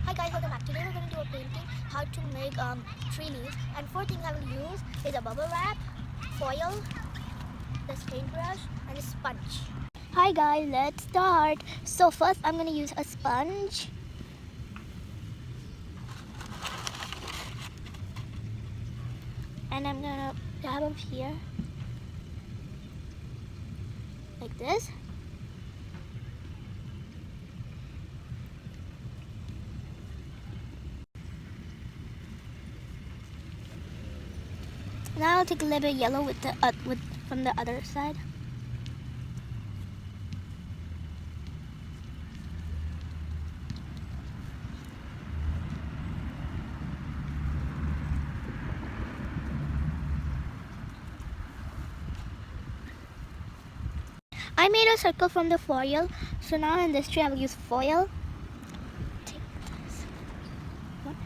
Hi guys, welcome back. Today we're going to do a painting how to make tree leaves, and four things I will use is a bubble wrap, foil, this paintbrush, and a sponge. Hi guys, let's start. So first I'm going to use a sponge. And I'm going to dab up here like this. Now I'll take a little bit of yellow with the from the other side. I made a circle from the foil, so now in this tree I will use foil. Take this one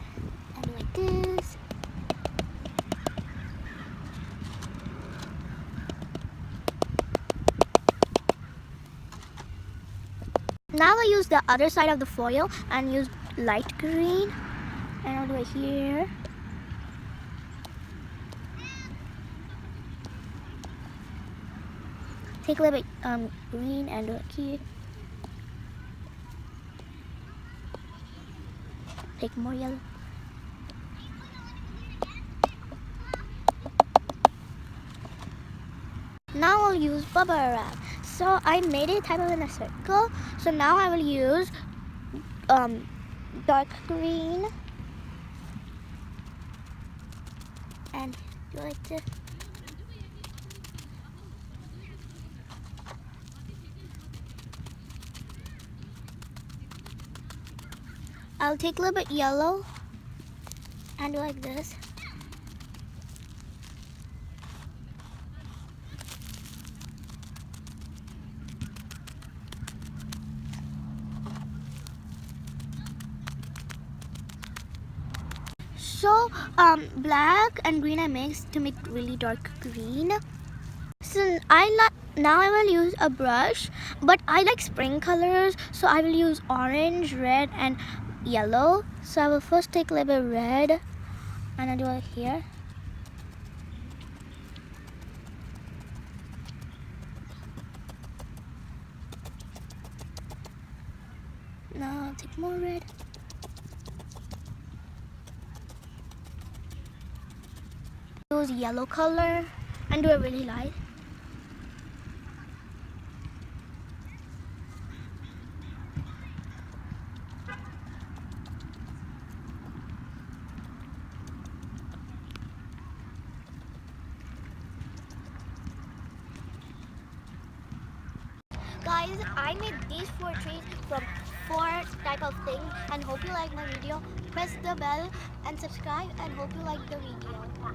and do like this. Now I'll use the other side of the foil and use light green, and I'll do it here. Take a little bit green and do it here. Take more yellow. Now I'll use bubble wrap. So I made it type of in a circle. So now I will use dark green and do it like this. I'll take a little bit yellow and do like this. So black and green I mixed to make really dark green. So now I will use a brush, but I like spring colors, so I will use orange, red, and yellow. So I will first take a little bit of red and I'll do it here. Now I'll take more red. Use yellow color and do it really light. Guys, I made these 4 trees from 4 type of things, and hope you like my video. Press the bell and subscribe, and hope you like the video.